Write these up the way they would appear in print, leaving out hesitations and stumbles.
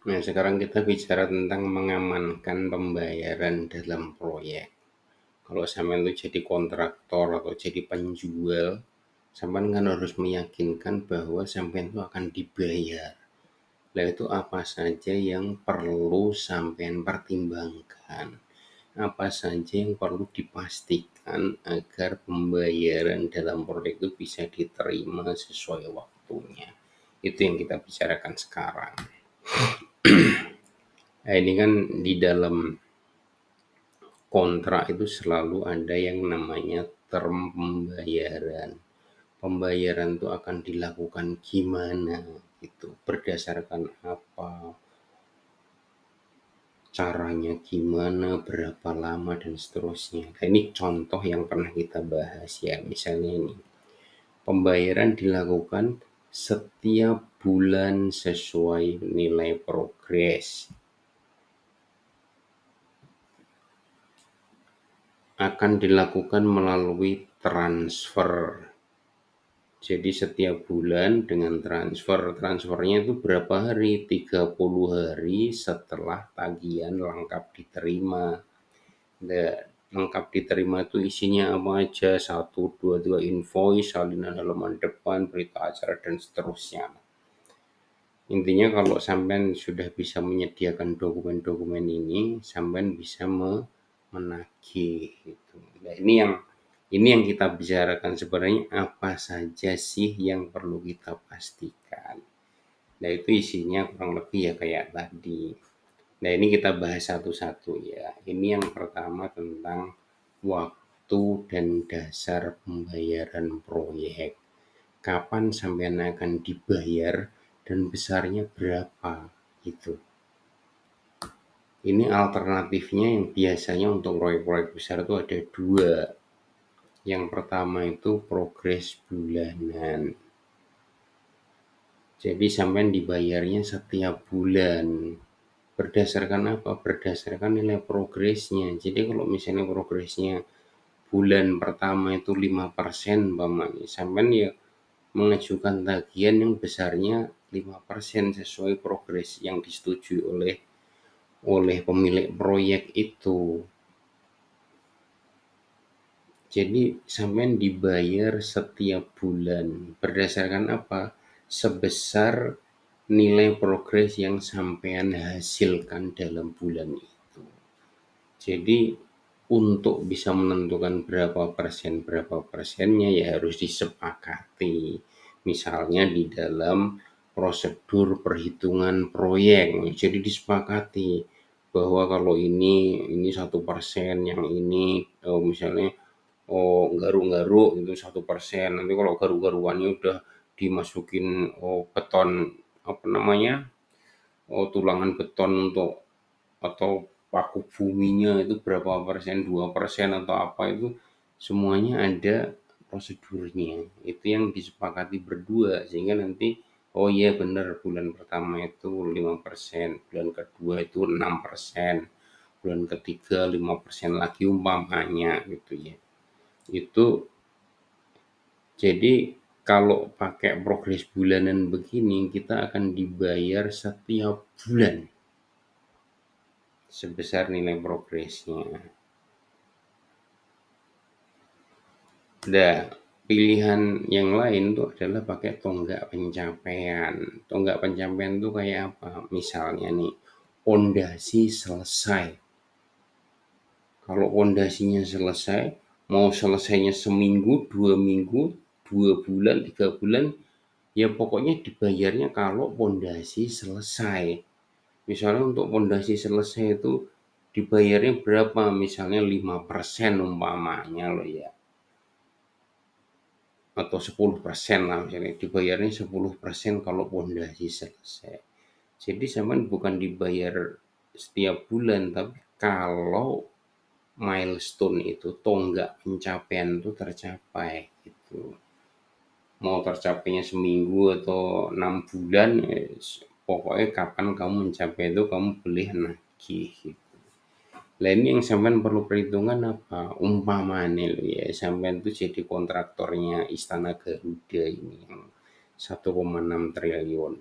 Nah, sekarang kita bicara tentang mengamankan pembayaran dalam proyek. Kalau sampean itu jadi kontraktor atau jadi penjual, sampean kan harus meyakinkan bahwa sampean itu akan dibayar. Lah itu apa saja yang perlu sampean pertimbangkan? Apa saja yang perlu dipastikan agar pembayaran dalam proyek itu bisa diterima sesuai waktunya? Itu yang kita bicarakan sekarang. Nah, ini kan di dalam kontrak itu selalu ada yang namanya term pembayaran. Pembayaran itu akan dilakukan gimana gitu, berdasarkan apa, caranya gimana, berapa lama dan seterusnya. Nah, ini contoh yang pernah kita bahas ya. Misalnya ini, pembayaran dilakukan setiap bulan sesuai nilai progres. Akan dilakukan melalui transfer. Jadi setiap bulan dengan transfer. Transfernya itu berapa hari? 30 hari setelah tagihan lengkap diterima. Dan lengkap diterima itu isinya apa aja? 1, 2, 2 invoice, salinan halaman depan, berita acara, dan seterusnya. Intinya kalau sampean sudah bisa menyediakan dokumen-dokumen ini, sampean bisa menagih gitu. Nah, ini yang kita bicarakan sebenarnya apa saja sih yang perlu kita pastikan. Nah, itu isinya kurang lebih ya kayak tadi. Nah, ini kita bahas satu-satu ya. Ini yang pertama tentang waktu dan dasar pembayaran proyek. Kapan sampean akan dibayar dan besarnya berapa gitu. Ini alternatifnya yang biasanya untuk proyek-proyek besar itu ada dua. Yang pertama itu progres bulanan. Jadi sampean dibayarnya setiap bulan. Berdasarkan apa? Berdasarkan nilai progresnya. Jadi kalau misalnya progresnya bulan pertama itu 5% umpamanya, sampean ya mengajukan tagihan yang besarnya 5% sesuai progres yang disetujui oleh pemilik proyek itu. Jadi sampean dibayar setiap bulan berdasarkan apa? Sebesar nilai progres yang sampean hasilkan dalam bulan itu. Jadi untuk bisa menentukan berapa persennya ya harus disepakati. Misalnya di dalam prosedur perhitungan proyek. Jadi disepakati bahwa kalau ini 1%, yang ini misalnya garuk-garuk itu 1%. Nanti kalau garuk-garukannya udah dimasukin beton apa namanya? Tulangan beton untuk atau paku buminya itu berapa persen, 2% atau apa itu semuanya ada prosedurnya. Itu yang disepakati berdua sehingga nanti oh iya benar bulan pertama itu 5%, bulan kedua itu 6%, bulan ketiga 5% lagi umpamanya gitu ya. Itu jadi kalau pakai progres bulanan begini kita akan dibayar setiap bulan sebesar nilai progresnya. Nah, pilihan yang lain itu adalah pakai tonggak pencapaian. Tonggak pencapaian itu kayak apa? Misalnya nih, pondasi selesai. Kalau pondasinya selesai, mau selesainya seminggu, 2 minggu, 2 bulan, 3 bulan, ya pokoknya dibayarnya kalau pondasi selesai. Misalnya untuk pondasi selesai itu dibayarnya berapa? Misalnya 5% umpamanya loh ya. Atau 10% lah misalnya, dibayarnya 10% kalau pondasi selesai. Jadi sampean bukan dibayar setiap bulan, tapi kalau milestone itu, tonggak pencapaian itu tercapai gitu. Mau tercapainya seminggu atau 6 bulan, pokoknya kapan kamu mencapai itu kamu boleh nagih gitu. Lah ini yang sampean perlu perhitungan apa? Umpamanya lo ya, sampean tuh jadi kontraktornya Istana Garuda ini yang 1,6 triliun.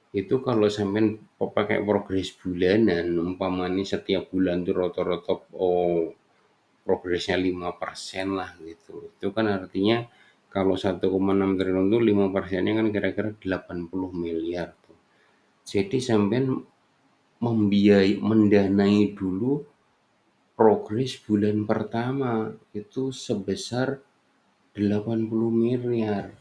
Itu kalau sampean pakai progres bulanan, umpamanya setiap bulan tuh rata-rata progresnya 5% lah gitu. Itu kan artinya kalau 1,6 triliun itu 5%-nya kan kira-kira 80 miliar tuh. Jadi sampean mendanai dulu progres bulan pertama itu sebesar 80 miliar.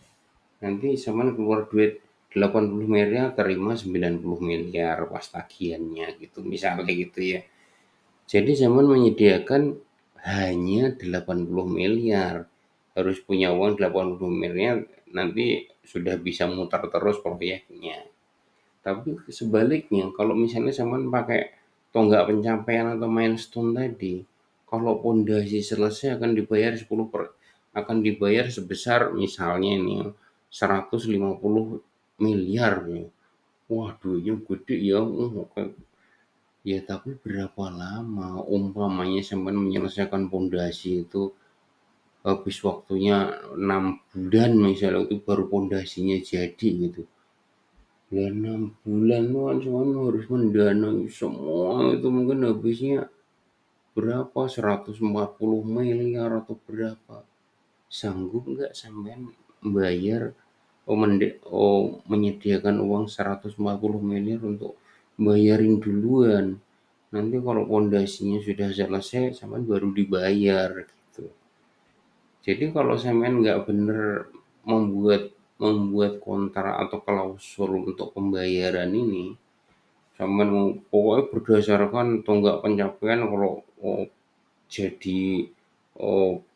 Nanti sampean keluar duit 80 miliar, terima 90 miliar pas tagihannya gitu, misalnya gitu ya. Jadi zaman menyediakan hanya 80 miliar. Harus punya uang 80 miliar, nanti sudah bisa muter terus proyeknya. Tapi sebaliknya, kalau misalnya zaman pakai tonggak pencapaian atau milestone tadi, kalau pondasi selesai akan dibayar sebesar misalnya ini 150 miliar nih. Wah, duitnya gede ya. Ya tapi berapa lama umpamanya sampai menyelesaikan pondasi itu habis waktunya 6 bulan misalnya itu baru pondasinya jadi gitu. Ya 6 bulan tuh kan cuman harus mendanai semua itu mungkin habisnya berapa 140 miliar atau berapa. Sanggup nggak sampean bayar menyediakan uang 140 miliar untuk bayarin duluan. Nanti kalau pondasinya sudah selesai, sampean baru dibayar gitu. Jadi kalau sampean nggak bener membuat membuat kontrak atau klausul untuk pembayaran ini, sampean pokoknya berdasarkan tonggak pencapaian kalau jadi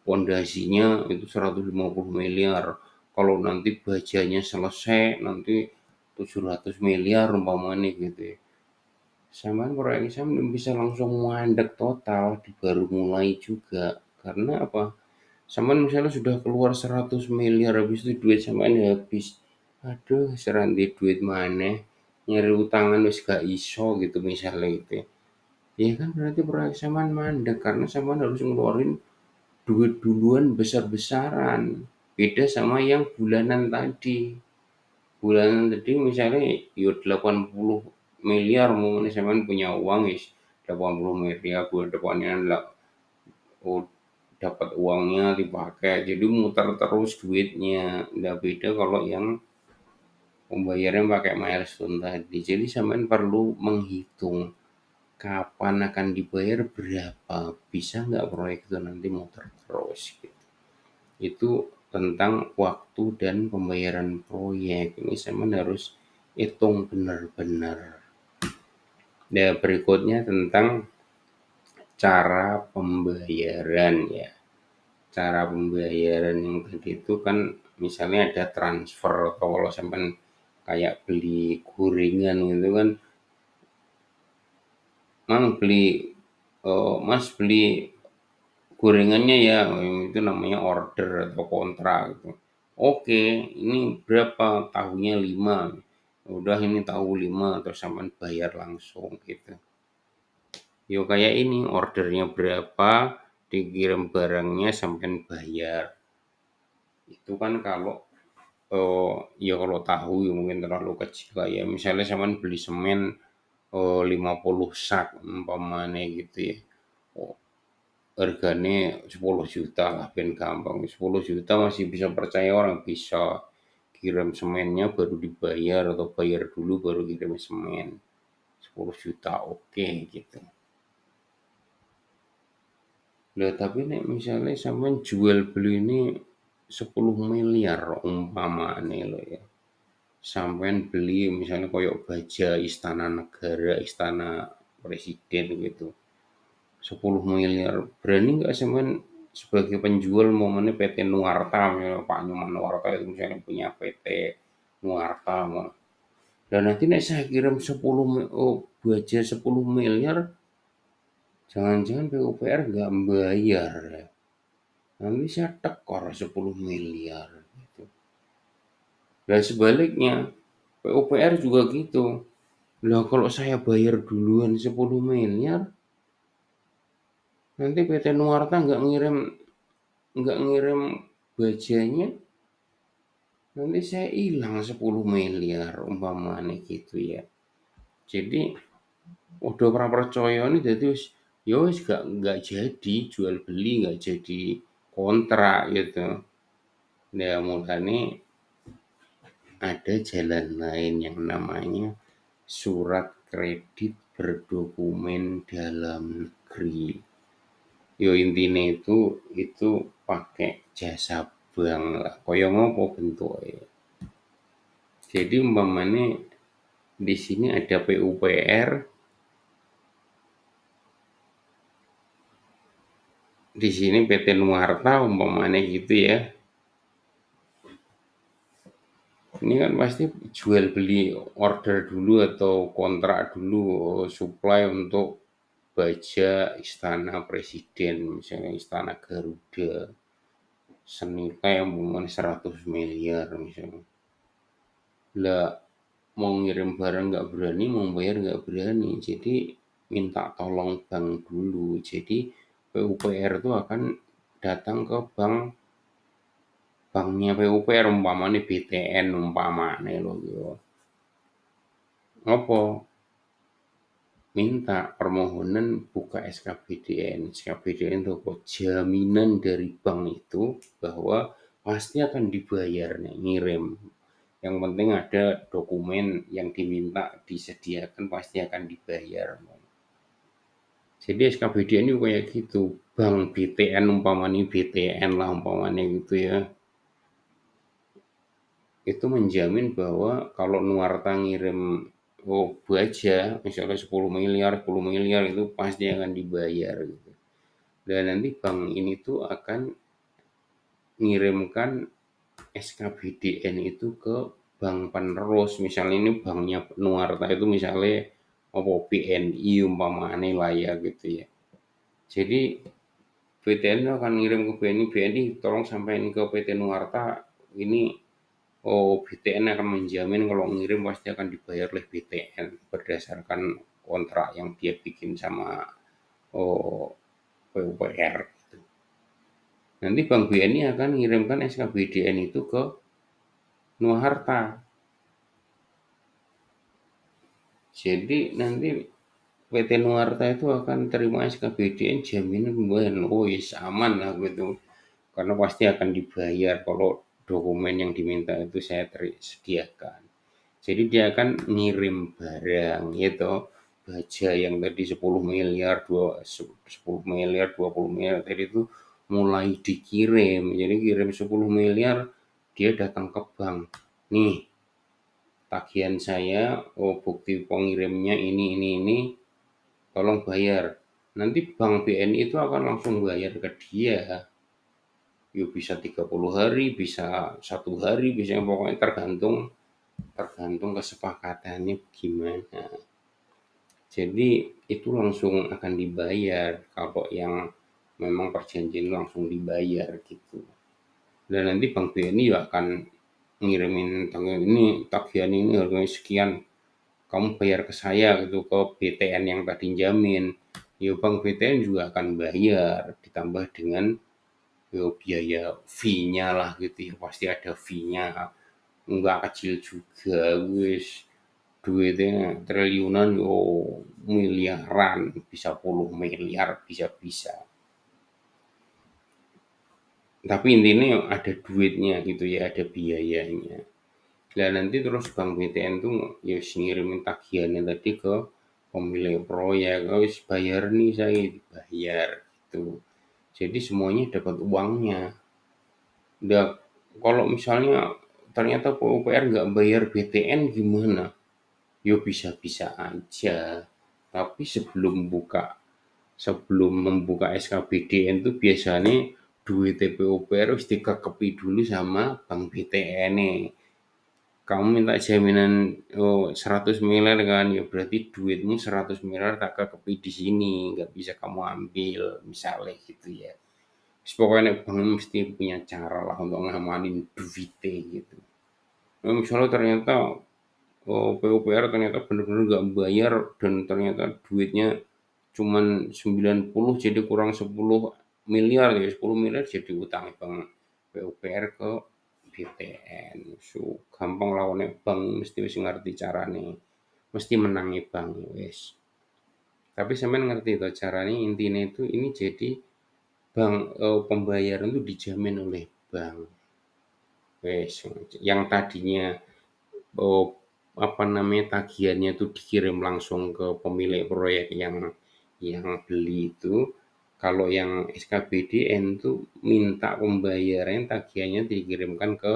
pondasinya itu 150 miliar. Kalau nanti bajanya selesai, nanti 700 miliar umpamanya gitu ya. Sampean proyek sampean bisa langsung mandek total, baru mulai juga. Karena apa? Sampean misalnya sudah keluar 100 miliar, habis itu duit sampean habis. Aduh, seranti duit mana? Nyari utangan wis gak iso gitu misalnya gitu ya. Ya kan berarti proyek sampean mandek karena sampean harus ngeluarin duit duluan besar-besaran. Beda sama yang bulanan tadi. Bulanan tadi misalnya yo 80 miliar mau sampean punya uang is 80 miliar bulan depannya lah, oh, dapat uangnya dipakai jadi muter terus duitnya. Nggak beda kalau yang pembayaran pakai milestone tadi. Jadi sampean perlu menghitung kapan akan dibayar berapa, bisa nggak proyek itu nanti muter terus gitu. Itu tentang waktu dan pembayaran proyek. Ini sampean harus hitung benar-benar. Nah, berikutnya tentang cara pembayaran ya. Cara pembayaran yang tadi itu kan misalnya ada transfer atau kalau sampean kayak beli gorengan gitu kan, Mas beli gorengannya ya, itu namanya order atau kontrak gitu. Oke, ini berapa? Tahunya 5. Udah ini tahu 5 terus sampean bayar langsung gitu. Yo kayak ini ordernya berapa, dikirim barangnya sampean bayar. Itu kan kalau ya kalau tahu ya mungkin terlalu kecil lah ya. Misalnya sampean beli semen 50 sak umpamanya gitu ya. Oh, harganya 10 juta lah ben gampang. 10 juta masih bisa percaya orang bisa kirim semennya baru dibayar atau bayar dulu baru kirim semen. 10 juta oke gitu. Lah tapi nek misalnya sampean jual beli ini 10 miliar umpamane loh ya. Sampean beli misalnya koyok baja Istana Negara, Istana Presiden gitu. 10 miliar. Berani nggak sampean sebagai penjual momennya PT Nuarta misalnya Pak Nyoman Nuarta itu misalnya punya PT Nuarta mau. Dan nanti nek saya kirim 10 baja 10 miliar, jangan-jangan PUPR nggak bayar ya. Nanti saya tekor 10 miliar gitu. Dan sebaliknya PUPR juga gitu. Lah kalau saya bayar duluan 10 miliar, nanti PT Nuarta nggak ngirim bajanya, nanti saya hilang 10 miliar umpamanya gitu ya. Jadi udah ora percaya nih dadi wis ya wis gak jadi jual beli, gak jadi kontrak gitu. Nah mulane ada jalan lain yang namanya surat kredit berdokumen dalam negeri. Yo intine itu pakai jasa bank lah. Kaya ngopo bentuke. Jadi umpamane di sini ada PUPR, di sini PT Nuarta umpamanya gitu ya. Ini kan pasti jual beli order dulu atau kontrak dulu supply untuk baja Istana Presiden, misalnya Istana Garuda senilai umpamanya 100 miliar misalnya. Lah mau ngirim barang nggak berani, mau bayar nggak berani. Jadi minta tolong bank dulu. Jadi PUPR itu akan datang ke banknya PUPR umpamanya BTN umpamanya loh gitu. Apa minta permohonan buka SKBDN. SKBDN itu kok jaminan dari bank itu bahwa pasti akan dibayar nih, ngirim. Yang penting ada dokumen yang diminta disediakan pasti akan dibayar. Jadi SKBDN itu kayak gitu. Bank BTN umpamanya BTN lah umpamanya gitu ya. Itu menjamin bahwa kalau Nuarta ngirim baja misalnya 10 miliar, 10 miliar itu pasti akan dibayar gitu. Dan nanti bank ini tuh akan mengirimkan SKBDN itu ke bank penerus. Misalnya ini banknya Nuarta itu misalnya apa BNI umpamanya lah ya gitu ya. Jadi BTN akan ngirim ke BNI, BNI tolong sampaikan ke PT Nuarta ini. BTN akan menjamin kalau ngirim pasti akan dibayar oleh BTN berdasarkan kontrak yang dia bikin sama oh, PUPR. Gitu. Nanti Bank BNI akan mengirimkan SKBDN itu ke Nuaharta. Jadi nanti PT Nuarta itu akan terima SKBDN jaminan pembayaran. Oh yes, aman lah gitu. Karena pasti akan dibayar kalau dokumen yang diminta itu saya sediakan. Jadi dia akan ngirim barang gitu. Baja yang tadi 10 miliar, 10 miliar, 20 miliar tadi itu mulai dikirim. Jadi kirim 10 miliar dia datang ke bank. Nih, tagihan saya, bukti pengirimnya ini, tolong bayar. Nanti Bank BNI itu akan langsung bayar ke dia. Yuk bisa 30 hari, bisa 1 hari, bisa pokoknya tergantung tergantung kesepakatannya gimana. Jadi itu langsung akan dibayar kalau yang memang perjanjian langsung dibayar gitu. Dan nanti Bank BNI juga akan ngirimin tanggal ini tagihan ini harganya sekian, kamu bayar ke saya gitu ke BTN yang tadi jamin. Ya Bank BTN juga akan bayar ditambah dengan biaya fee-nya lah gitu ya, pasti ada fee-nya. Enggak kecil juga wis duitnya triliunan yo miliaran bisa puluh miliar bisa-bisa. Tapi intinya ada duitnya gitu ya, ada biayanya. Lah nanti terus Bank BTN tuh ya ngirimin tagihannya tadi ke pemilik proyek, wis bayar nih saya dibayar gitu. Jadi semuanya dapat uangnya. Udah kalau misalnya ternyata PUPR nggak bayar BTN gimana? Yo bisa-bisa aja. Tapi sebelum membuka SKBDN itu biasanya duit PUPR harus dikekepi dulu sama Bank BTN nih. Kamu minta jaminan 100 miliar kan, ya berarti duitmu 100 miliar tak kekepi di sini, nggak bisa kamu ambil, misalnya gitu ya. Terus pokoknya bank mesti punya cara lah untuk ngamanin duitnya gitu. Nah, misalnya ternyata PUPR ternyata benar-benar nggak bayar dan ternyata duitnya cuman 90 jadi kurang 10 miliar ya 10 miliar jadi utang bank PUPR ke BPN. Gampang lawane bank mesti wis ngerti carane. Mesti menangi bank wis. Tapi sampean ngerti to carane intine itu ini jadi bank pembayaran itu dijamin oleh bank. Wis, yang tadinya oh, apa namanya tagihannya itu dikirim langsung ke pemilik proyek yang beli itu, kalau yang SKBDN tuh minta pembayaran tagihannya dikirimkan ke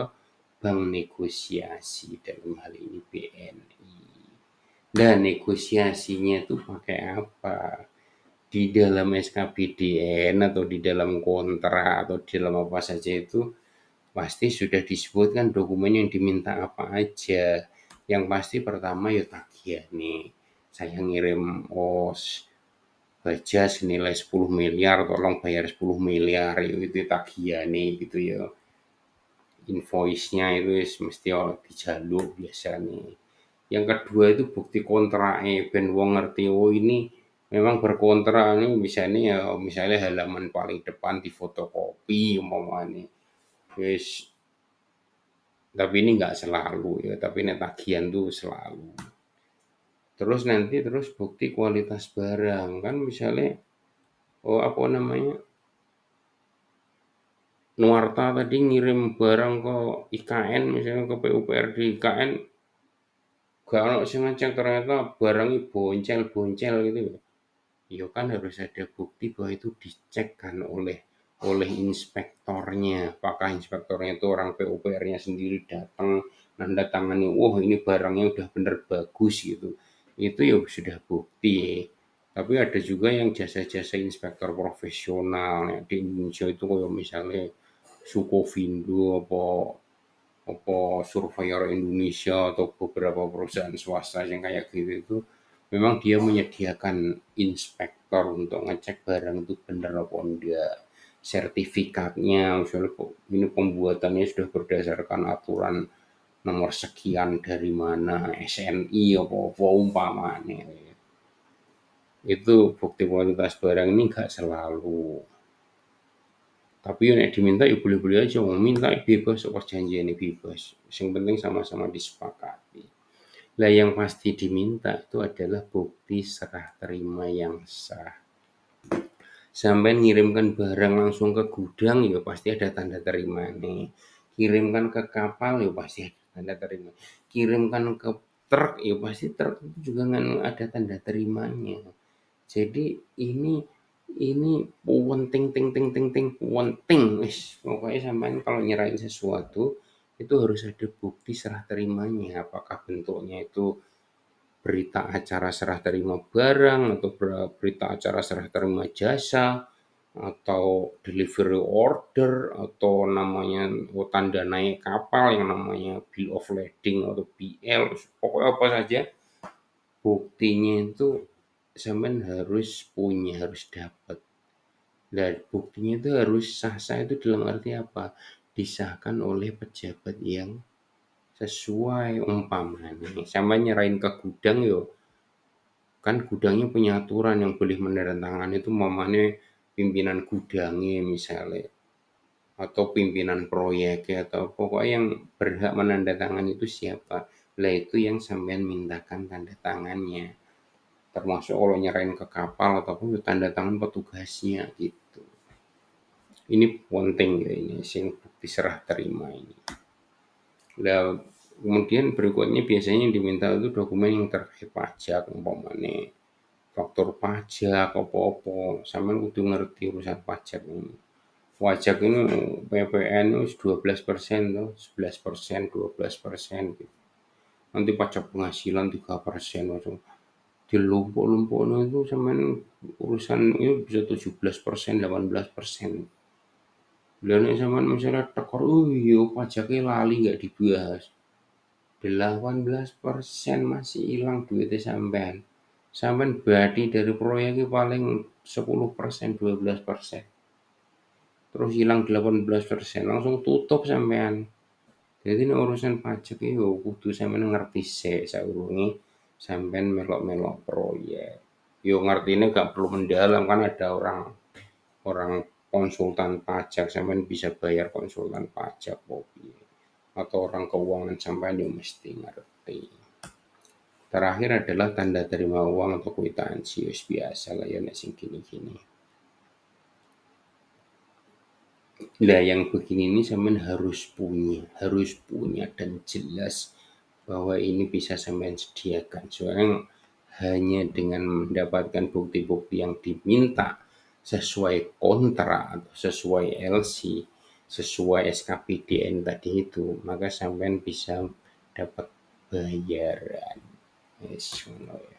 bank negosiasi dalam hal ini BNI. Dan negosiasinya itu pakai apa? Di dalam SKBDN atau di dalam kontrak atau di dalam apa saja itu pasti sudah disebutkan dokumen yang diminta apa aja. Yang pasti pertama ya tagihan nih. Saya ngirim baja senilai 10 miliar, tolong bayar 10 miliar, itu tagihan nih gitu ya. Invoice-nya itu mesti dijaluk biasa nih. Yang kedua itu bukti kontraknya, ben wong ngerti oh ini memang berkontrak nih misalnya ya misalnya halaman paling depan di fotokopi umpamanya. Wis, tapi ini nggak selalu ya, tapi ini tagihan tuh selalu. Terus nanti terus bukti kualitas barang kan misalnya apa namanya Nuarta tadi ngirim barang ke IKN misalnya ke PUPR di IKN gak ono sing ngecek ternyata barangnya boncel-boncel gitu ya. Ya kan harus ada bukti bahwa itu dicek kan oleh oleh inspektornya. Apakah inspektornya itu orang PUPR-nya sendiri datang nanda tangani, wah ini barangnya udah bener bagus gitu. Itu ya sudah bukti. Tapi ada juga yang jasa-jasa inspektor profesional ya, di Indonesia itu kayak misalnya Sukovindo apa Surveyor Indonesia atau beberapa perusahaan swasta yang kayak gitu itu memang dia menyediakan inspektor untuk ngecek barang itu benar apa enggak, sertifikatnya misalnya ini pembuatannya sudah berdasarkan aturan nomor sekian dari mana SNI apa umpamanya, itu bukti kualitas barang ini enggak selalu. Tapi nek diminta ya boleh-boleh aja, wong minta bebas kok perjanjiane bebas. Yang penting sama-sama disepakati. Lah yang pasti diminta itu adalah bukti serah terima yang sah. Sampai ngirimkan barang langsung ke gudang ya pasti ada tanda terima nih. Kirimkan ke kapal ya pasti ada tanda terima. Kirimkan ke truk ya pasti truk itu juga ada tanda terimanya. Jadi ini penting ting ting ting ting penting wis. Pokoknya sampean kalau nyerahin sesuatu itu harus ada bukti serah terimanya. Apakah bentuknya itu berita acara serah terima barang atau berita acara serah terima jasa atau delivery order atau namanya tanda naik kapal yang namanya bill of lading atau BL, pokoknya apa saja buktinya itu sampean harus punya, harus dapat. Dan buktinya itu harus sah-sah itu dalam arti apa? Disahkan oleh pejabat yang sesuai umpamanya. Sampai nyerahin ke gudang yo, kan gudangnya punya aturan yang boleh menandatangani itu umpamanya pimpinan gudangnya misalnya atau pimpinan proyeknya atau pokoknya yang berhak menandatangani itu siapa. Lah itu yang sampean mintakan tanda tangannya. Termasuk kalau nyerahin ke kapal ataupun tanda tangan petugasnya gitu. Ini penting ya ini sing bukti serah terima ini. Nah, kemudian berikutnya biasanya yang diminta itu dokumen yang terkait pajak umpamanya faktur pajak apa-apa sampean kudu ngerti urusan pajak ini. Pajak ini PPN itu 12% tuh, 11%, 12% gitu. Nanti pajak penghasilan 3% langsung dilumpuk-lumpuk itu sampean urusan itu bisa 17%, 18%. Lah nek sampean misalnya tekor, "Oh iya pajaknya lali nggak dibahas." 18% masih hilang duitnya sampean. Sampean badi dari proyeknya paling 10%, 12%. Terus hilang 18% langsung tutup sampean. Jadi ini urusan pajak itu kudu sampean ngerti sik saurunge sampean melok-melok proyek. Yo ngertine gak perlu mendalam kan ada orang orang konsultan pajak sampean bisa bayar konsultan pajak kok piye. atau orang keuangan sampean yo mesti ngerti. Terakhir adalah tanda terima uang atau kwitansi, wis biasa lah ya nek sing gini-gini. Lah yang begini ini sampean harus punya dan jelas bahwa ini bisa sampean sediakan. Soalnya hanya dengan mendapatkan bukti-bukti yang diminta sesuai kontrak atau sesuai LC, sesuai SKPDN tadi itu, maka sampean bisa dapat bayaran. Wis ngono ya.